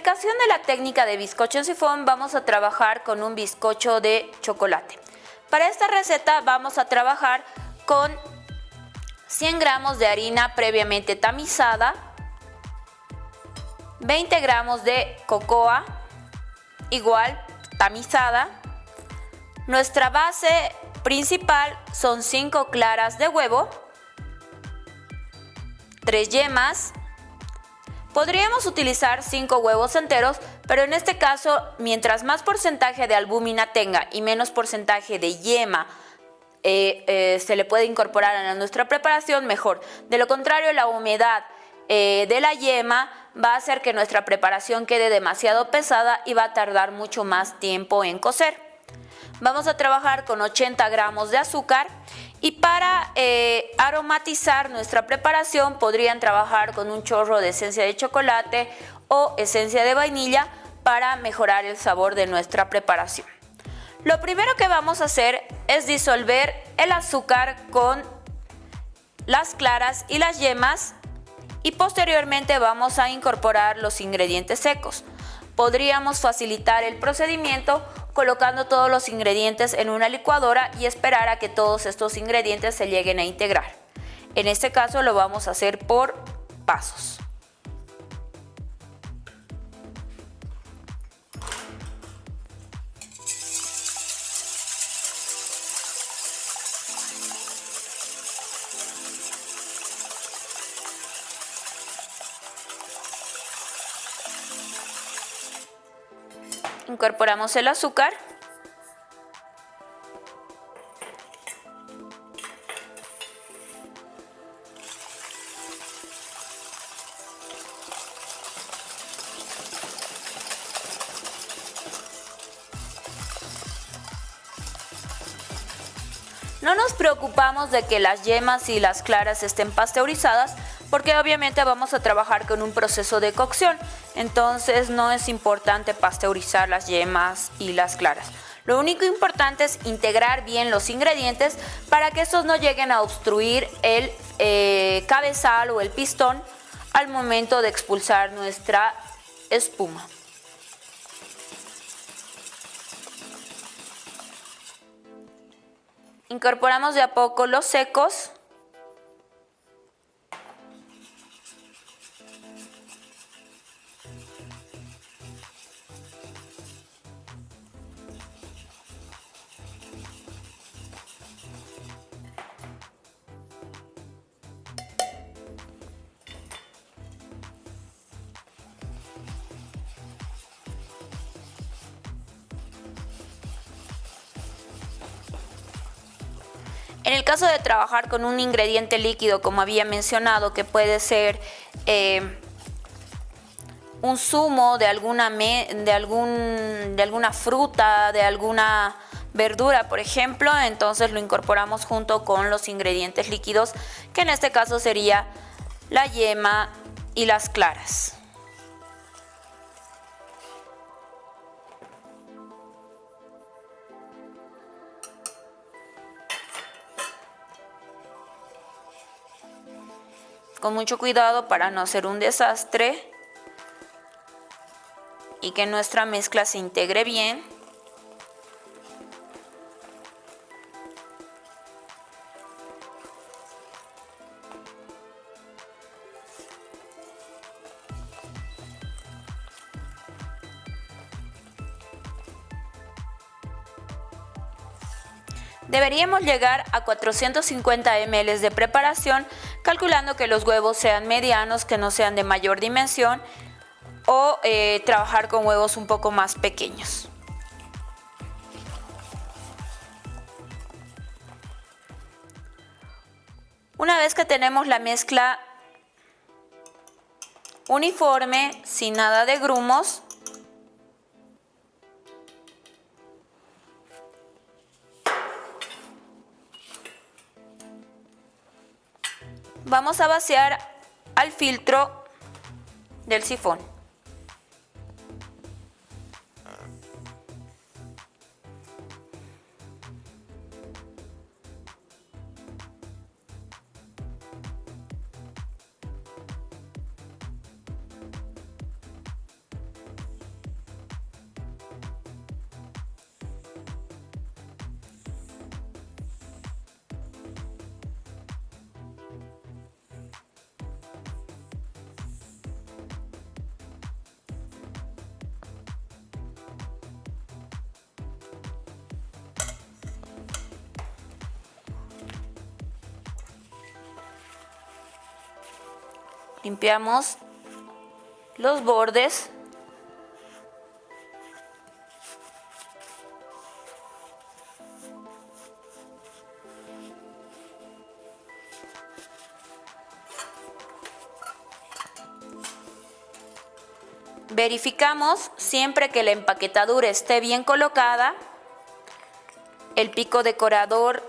aplicación de la técnica de bizcocho en sifón vamos a trabajar con un bizcocho de chocolate. Para esta receta vamos a trabajar con 100 gramos de harina previamente tamizada, 20 gramos de cocoa, igual tamizada. Nuestra base principal son 5 claras de huevo, 3 yemas. Podríamos utilizar 5 huevos enteros, pero en este caso, mientras más porcentaje de albúmina tenga y menos porcentaje de yema se le puede incorporar a nuestra preparación, mejor. De lo contrario, la humedad de la yema va a hacer que nuestra preparación quede demasiado pesada y va a tardar mucho más tiempo en cocer. Vamos a trabajar con 80 gramos de azúcar y para aromatizar nuestra preparación podrían trabajar con un chorro de esencia de chocolate o esencia de vainilla para mejorar el sabor de nuestra preparación. Lo primero que vamos a hacer es disolver el azúcar con las claras y las yemas y posteriormente vamos a incorporar los ingredientes secos. Podríamos facilitar el procedimiento colocando todos los ingredientes en una licuadora y esperar a que todos estos ingredientes se lleguen a integrar. En este caso lo vamos a hacer por pasos. Incorporamos el azúcar. No nos preocupamos de que las yemas y las claras estén pasteurizadas porque obviamente vamos a trabajar con un proceso de cocción, entonces no es importante pasteurizar las yemas y las claras. Lo único importante es integrar bien los ingredientes para que estos no lleguen a obstruir el cabezal o el pistón al momento de expulsar nuestra espuma. Incorporamos de a poco los secos. En el caso de trabajar con un ingrediente líquido, como había mencionado, que puede ser un zumo de alguna fruta, de alguna verdura, por ejemplo, entonces lo incorporamos junto con los ingredientes líquidos, que en este caso sería la yema y las claras. Con mucho cuidado para no hacer un desastre y que nuestra mezcla se integre bien. Deberíamos llegar a 450 ml de preparación, calculando que los huevos sean medianos, que no sean de mayor dimensión, o trabajar con huevos un poco más pequeños. Una vez que tenemos la mezcla uniforme, sin nada de grumos, vamos a vaciar al filtro del sifón. limpiamos los bordes. Verificamos siempre que la empaquetadura esté bien colocada, el pico decorador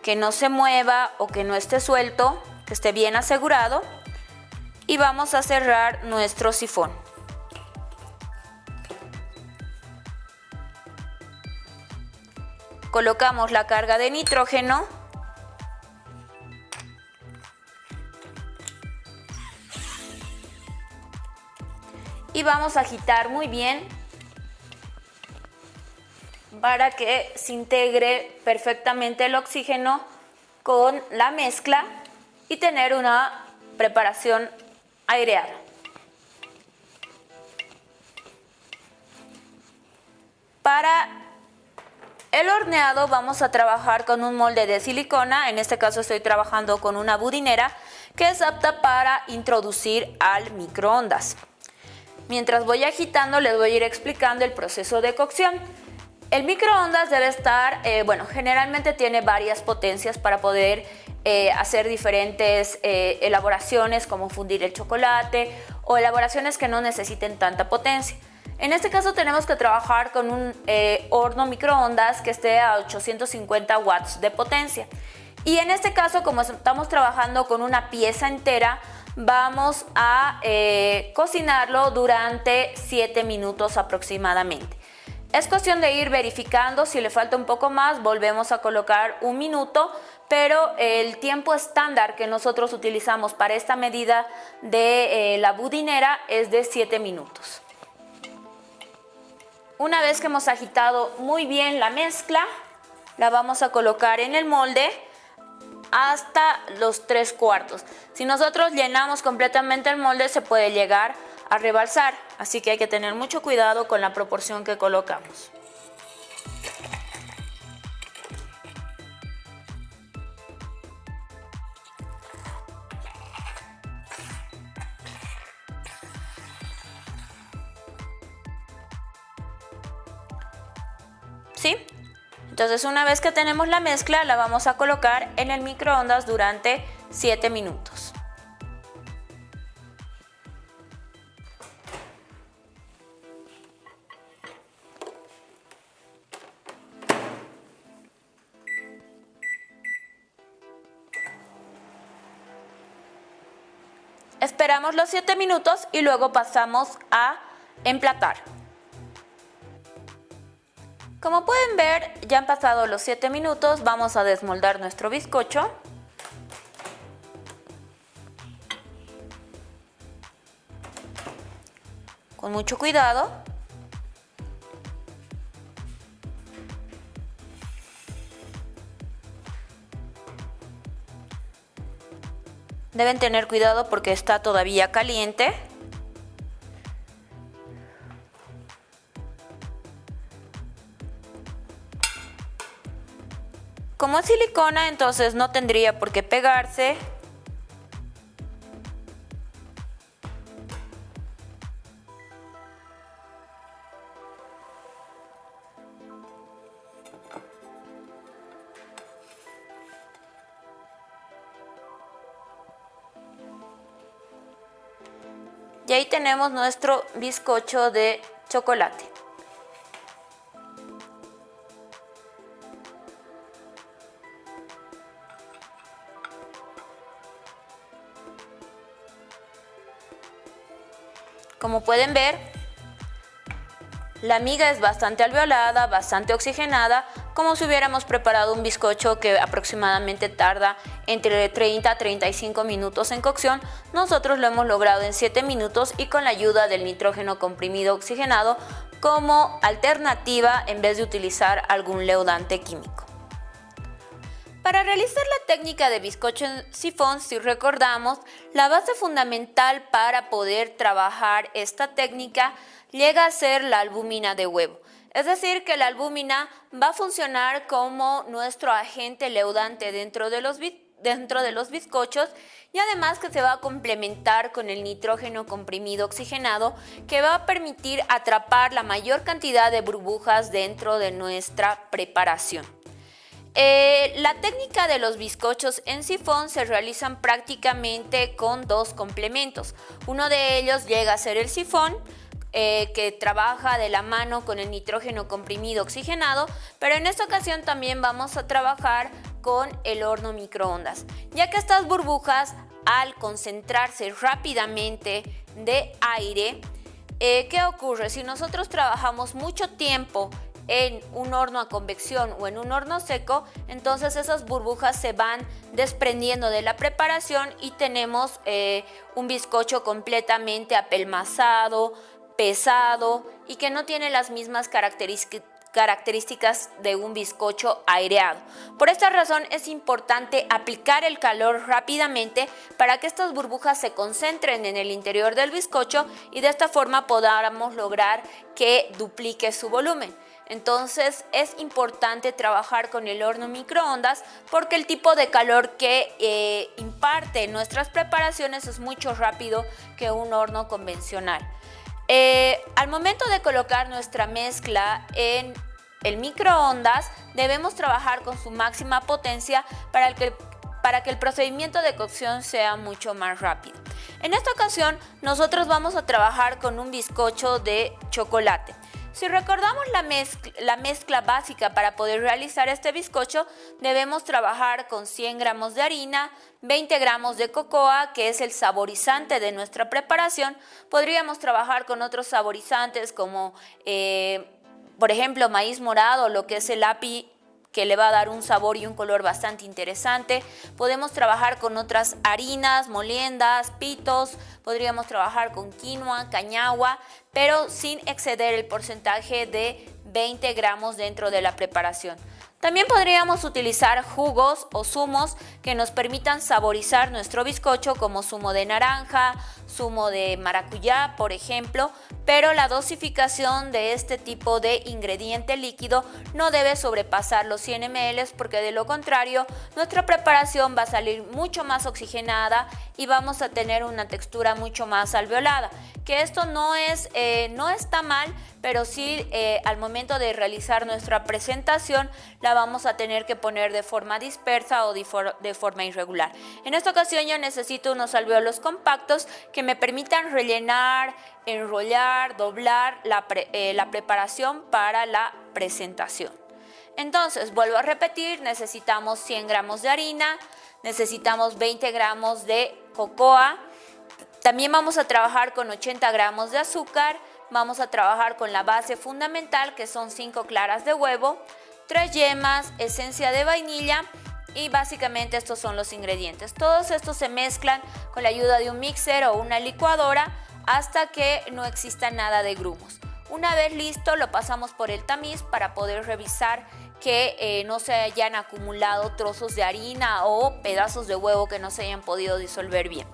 que no se mueva o que no esté suelto, que esté bien asegurado, y vamos a cerrar nuestro sifón. Colocamos la carga de nitrógeno y vamos a agitar muy bien para que se integre perfectamente el oxígeno con la mezcla y tener una preparación aireada. Para el horneado vamos a trabajar con un molde de silicona, en este caso estoy trabajando con una budinera que es apta para introducir al microondas. Mientras voy agitando les voy a ir explicando el proceso de cocción. El microondas debe estar, generalmente tiene varias potencias para poder hacer diferentes elaboraciones como fundir el chocolate o elaboraciones que no necesiten tanta potencia. En este caso tenemos que trabajar con un horno microondas que esté a 850 watts de potencia. Y en este caso, como estamos trabajando con una pieza entera, vamos a cocinarlo durante 7 minutos aproximadamente. Es cuestión de ir verificando, si le falta un poco más, volvemos a colocar 1 minuto, pero el tiempo estándar que nosotros utilizamos para esta medida de la budinera es de 7 minutos. Una vez que hemos agitado muy bien la mezcla, la vamos a colocar en el molde hasta los 3/4. Si nosotros llenamos completamente el molde, se puede llegar a rebalsar, así que hay que tener mucho cuidado con la proporción que colocamos. ¿Sí? Entonces, una vez que tenemos la mezcla, la vamos a colocar en el microondas durante 7 minutos. Esperamos los 7 minutos y luego pasamos a emplatar. Como pueden ver, ya han pasado los 7 minutos, vamos a desmoldar nuestro bizcocho. Con mucho cuidado. Deben tener cuidado porque está todavía caliente. Como es silicona, entonces no tendría por qué pegarse. Y ahí tenemos nuestro bizcocho de chocolate. Como pueden ver, la miga es bastante alveolada, bastante oxigenada, como si hubiéramos preparado un bizcocho que aproximadamente tarda entre 30 a 35 minutos en cocción. Nosotros lo hemos logrado en 7 minutos y con la ayuda del nitrógeno comprimido oxigenado como alternativa en vez de utilizar algún leudante químico. Para realizar la técnica de bizcocho en sifón, si recordamos, la base fundamental para poder trabajar esta técnica llega a ser la albúmina de huevo. Es decir, que la albúmina va a funcionar como nuestro agente leudante dentro de los dentro de los bizcochos y además que se va a complementar con el nitrógeno comprimido oxigenado que va a permitir atrapar la mayor cantidad de burbujas dentro de nuestra preparación. La técnica de los bizcochos en sifón se realizan prácticamente con dos complementos. Uno de ellos llega a ser el sifón, que trabaja de la mano con el nitrógeno comprimido oxigenado, pero en esta ocasión también vamos a trabajar con el horno microondas, ya que estas burbujas, al concentrarse rápidamente de aire, ¿qué ocurre? Si nosotros trabajamos mucho tiempo en un horno a convección o en un horno seco, entonces esas burbujas se van desprendiendo de la preparación y tenemos un bizcocho completamente apelmazado, pesado y que no tiene las mismas características de un bizcocho aireado. Por esta razón es importante aplicar el calor rápidamente para que estas burbujas se concentren en el interior del bizcocho y de esta forma podamos lograr que duplique su volumen. Entonces es importante trabajar con el horno microondas porque el tipo de calor que imparte nuestras preparaciones es mucho rápido que un horno convencional. Al momento de colocar nuestra mezcla en el microondas, debemos trabajar con su máxima potencia para que el procedimiento de cocción sea mucho más rápido. En esta ocasión, nosotros vamos a trabajar con un bizcocho de chocolate. Si recordamos la mezcla básica para poder realizar este bizcocho, debemos trabajar con 100 gramos de harina, 20 gramos de cocoa, que es el saborizante de nuestra preparación. Podríamos trabajar con otros saborizantes como, por ejemplo, maíz morado, lo que es el api, que le va a dar un sabor y un color bastante interesante. Podemos trabajar con otras harinas, moliendas, pitos, podríamos trabajar con quinoa, cañagua, pero sin exceder el porcentaje de 20 gramos dentro de la preparación. También podríamos utilizar jugos o zumos que nos permitan saborizar nuestro bizcocho, como zumo de naranja, zumo de maracuyá, por ejemplo, pero la dosificación de este tipo de ingrediente líquido no debe sobrepasar los 100 ml porque de lo contrario nuestra preparación va a salir mucho más oxigenada y vamos a tener una textura mucho más alveolada. Que esto no está mal, pero sí al momento de realizar nuestra presentación la vamos a tener que poner de forma dispersa o de forma irregular. En esta ocasión yo necesito unos alvéolos compactos que me permitan rellenar, enrollar, doblar la preparación para la presentación. Entonces, vuelvo a repetir, necesitamos 100 gramos de harina, necesitamos 20 gramos de cocoa, también vamos a trabajar con 80 gramos de azúcar, vamos a trabajar con la base fundamental que son 5 claras de huevo, 3 yemas, esencia de vainilla y básicamente estos son los ingredientes. Todos estos se mezclan con la ayuda de un mixer o una licuadora hasta que no exista nada de grumos. Una vez listo lo pasamos por el tamiz para poder revisar que no se hayan acumulado trozos de harina o pedazos de huevo que no se hayan podido disolver bien.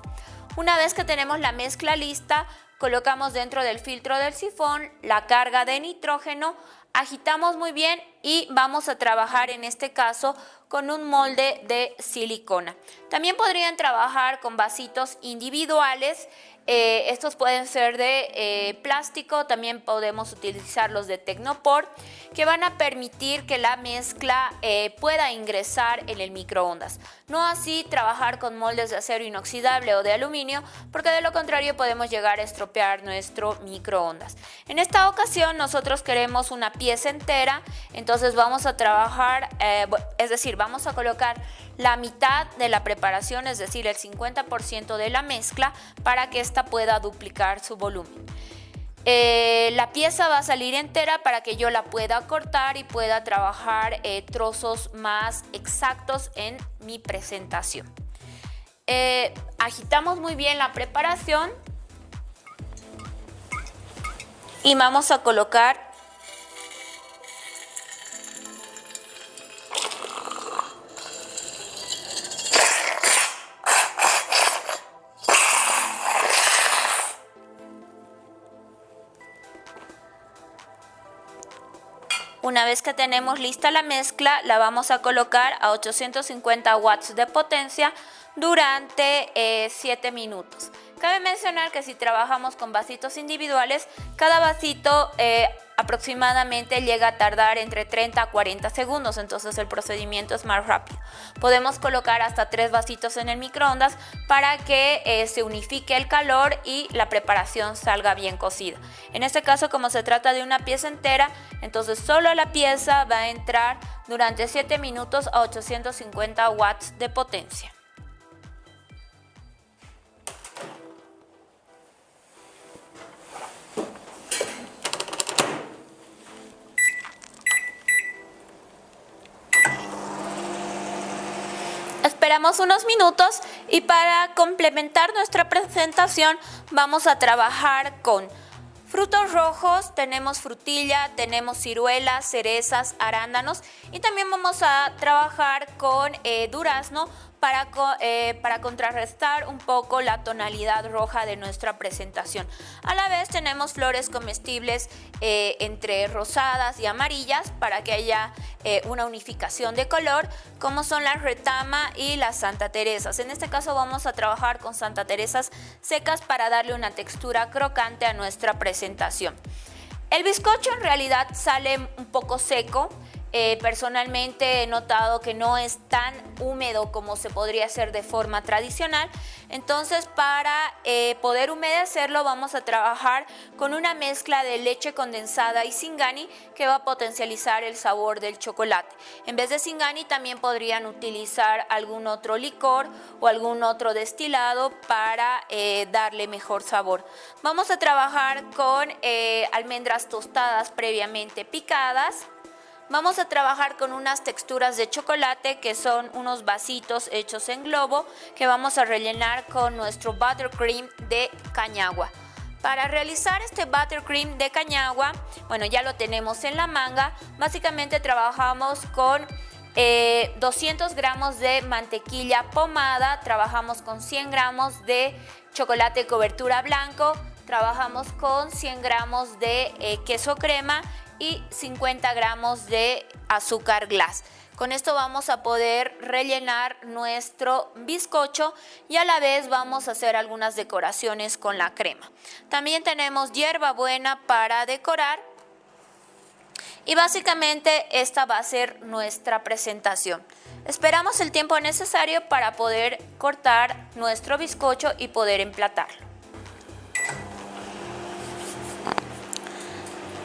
Una vez que tenemos la mezcla lista, colocamos dentro del filtro del sifón la carga de nitrógeno, agitamos muy bien y vamos a trabajar en este caso con un molde de silicona. También podrían trabajar con vasitos individuales. Estos pueden ser de plástico, también podemos utilizar los de Tecnopor, que van a permitir que la mezcla pueda ingresar en el microondas. No así trabajar con moldes de acero inoxidable o de aluminio, porque de lo contrario podemos llegar a estropear nuestro microondas. En esta ocasión nosotros queremos una pieza entera, entonces vamos a trabajar, vamos a colocar la mitad de la preparación, es decir, el 50% de la mezcla, para que ésta pueda duplicar su volumen. La pieza va a salir entera para que yo la pueda cortar y pueda trabajar trozos más exactos en mi presentación. Agitamos muy bien la preparación y vamos a colocar Una vez que tenemos lista la mezcla, la vamos a colocar a 850 watts de potencia durante 7 minutos. Cabe mencionar que si trabajamos con vasitos individuales, cada vasito aproximadamente llega a tardar entre 30 a 40 segundos, entonces el procedimiento es más rápido. Podemos colocar hasta 3 vasitos en el microondas para que se unifique el calor y la preparación salga bien cocida. En este caso, como se trata de una pieza entera, entonces solo la pieza va a entrar durante 7 minutos a 850 watts de potencia. Esperamos unos minutos y para complementar nuestra presentación vamos a trabajar con frutos rojos. Tenemos frutilla, tenemos ciruelas, cerezas, arándanos y también vamos a trabajar con durazno para contrarrestar un poco la tonalidad roja de nuestra presentación. A la vez tenemos flores comestibles entre rosadas y amarillas para que haya una unificación de color, como son la retama y las Santa Teresas. En este caso vamos a trabajar con Santa Teresas secas para darle una textura crocante a nuestra presentación. El bizcocho en realidad sale un poco seco. Personalmente he notado que no es tan húmedo como se podría hacer de forma tradicional, entonces para poder humedecerlo vamos a trabajar con una mezcla de leche condensada y Singani que va a potencializar el sabor del chocolate. En vez de Singani también podrían utilizar algún otro licor o algún otro destilado para darle mejor sabor. Vamos a trabajar con almendras tostadas previamente picadas. Vamos a trabajar con unas texturas de chocolate que son unos vasitos hechos en globo que vamos a rellenar con nuestro buttercream de cañagua. Para realizar este buttercream de cañagua, bueno, ya lo tenemos en la manga. Básicamente trabajamos con 200 gramos de mantequilla pomada, trabajamos con 100 gramos de chocolate cobertura blanco, trabajamos con 100 gramos de queso crema y 50 gramos de azúcar glass. Con esto vamos a poder rellenar nuestro bizcocho y a la vez vamos a hacer algunas decoraciones con la crema. También tenemos hierbabuena para decorar y básicamente esta va a ser nuestra presentación. Esperamos el tiempo necesario para poder cortar nuestro bizcocho y poder emplatarlo.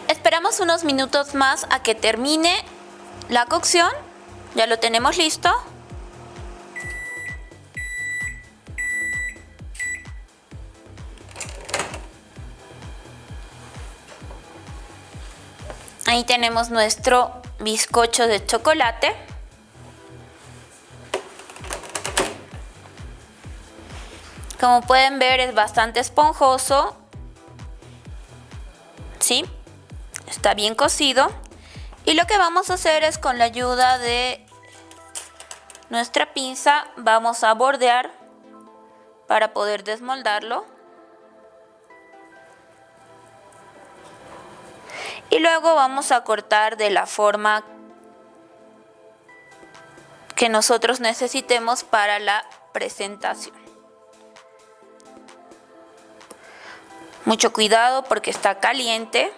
Esperamos unos minutos más a que termine la cocción. Ya lo tenemos listo. Ahí tenemos nuestro bizcocho de chocolate. Como pueden ver, es bastante esponjoso. ¿Sí? Está bien cocido. Y lo que vamos a hacer es, con la ayuda de nuestra pinza, vamos a bordear para poder desmoldarlo. Y luego vamos a cortar de la forma que nosotros necesitemos para la presentación. Mucho cuidado porque está caliente.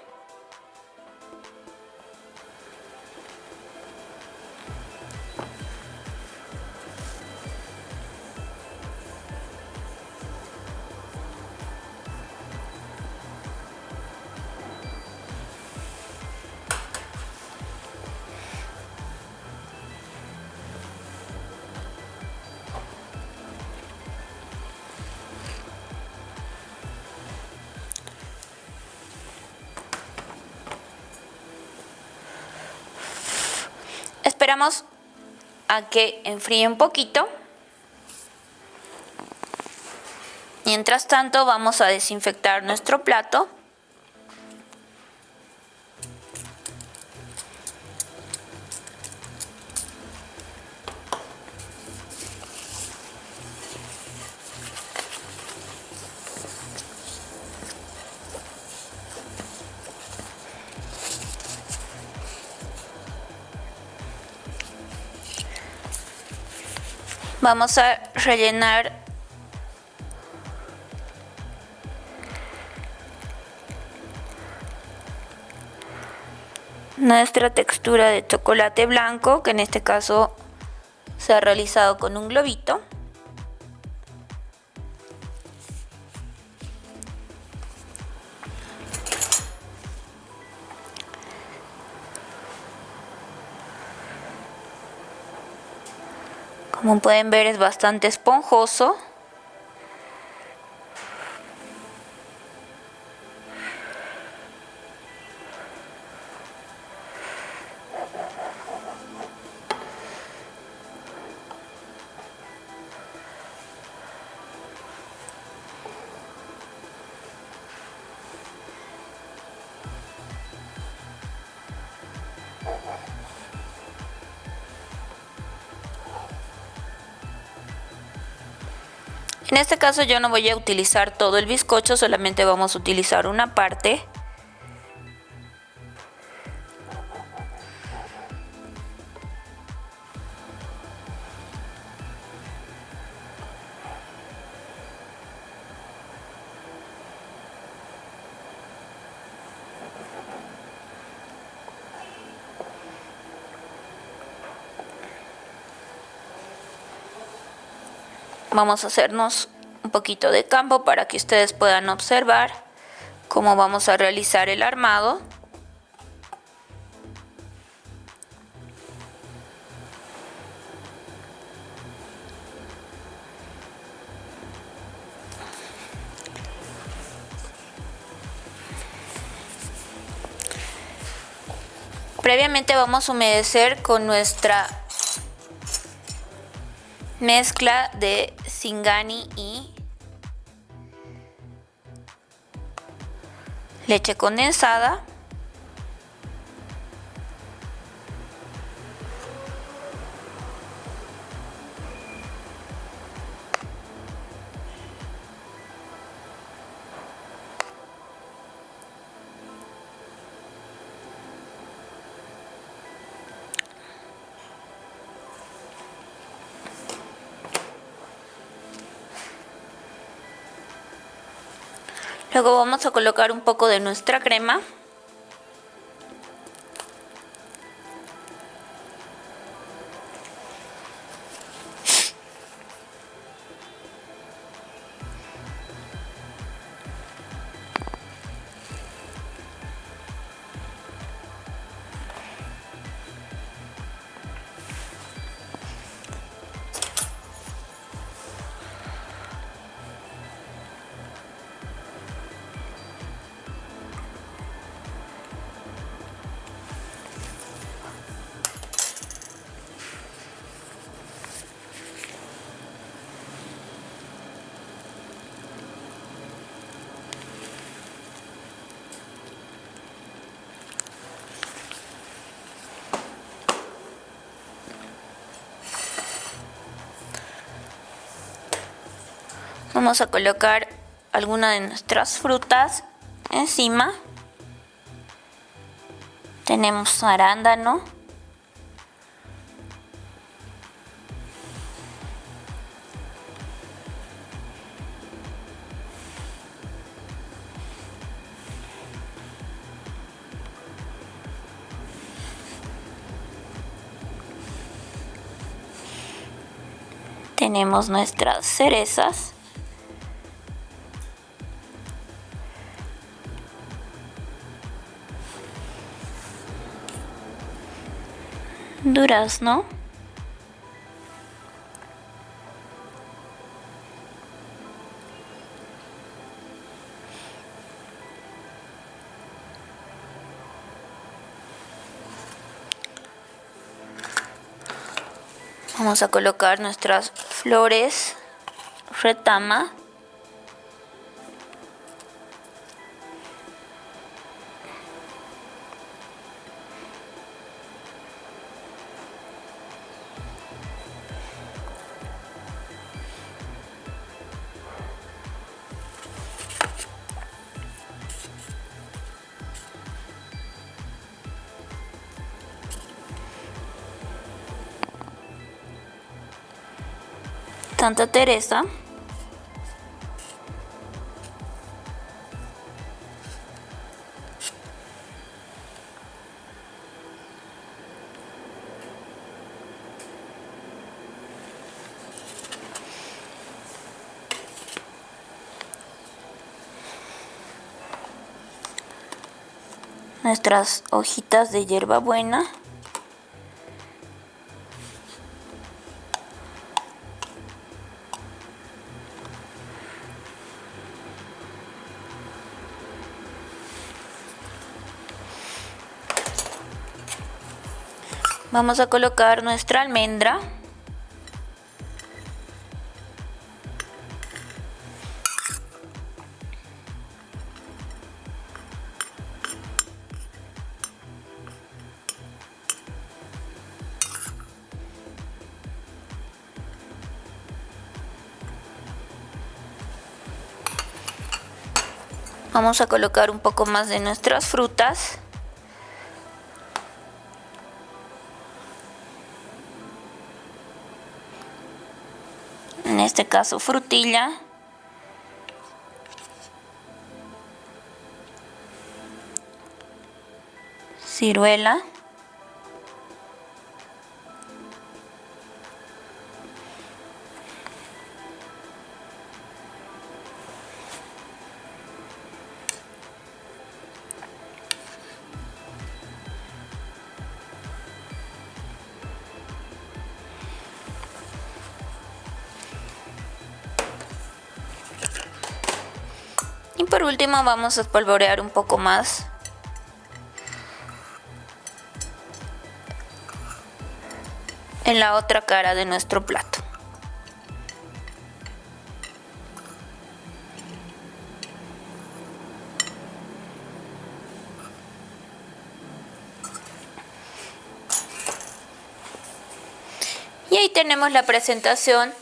Esperamos a que enfríe un poquito. Mientras tanto, vamos a desinfectar nuestro plato. Vamos a rellenar nuestra textura de chocolate blanco, que en este caso se ha realizado con un globito. Como pueden ver, es bastante esponjoso. En este caso yo no voy a utilizar todo el bizcocho, solamente vamos a utilizar una parte. Vamos a hacernos un poquito de campo para que ustedes puedan observar cómo vamos a realizar el armado. Previamente vamos a humedecer con nuestra mezcla de Singani y leche condensada. Luego vamos a colocar un poco de nuestra crema. Vamos a colocar alguna de nuestras frutas encima. Tenemos arándano, tenemos nuestras cerezas, durazno, vamos a colocar nuestras flores retama, Santa Teresa. Nuestras hojitas de hierbabuena. Vamos a colocar nuestra almendra. Vamos a colocar un poco más de nuestras frutas. En este caso frutilla. Ciruela. Y por último vamos a espolvorear un poco más en la otra cara de nuestro plato. Y ahí tenemos la presentación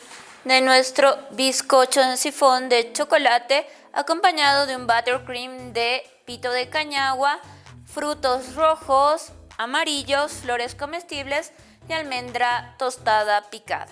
de nuestro bizcocho en sifón de chocolate acompañado de un buttercream de pito de cañagua, frutos rojos, amarillos, flores comestibles y almendra tostada picada.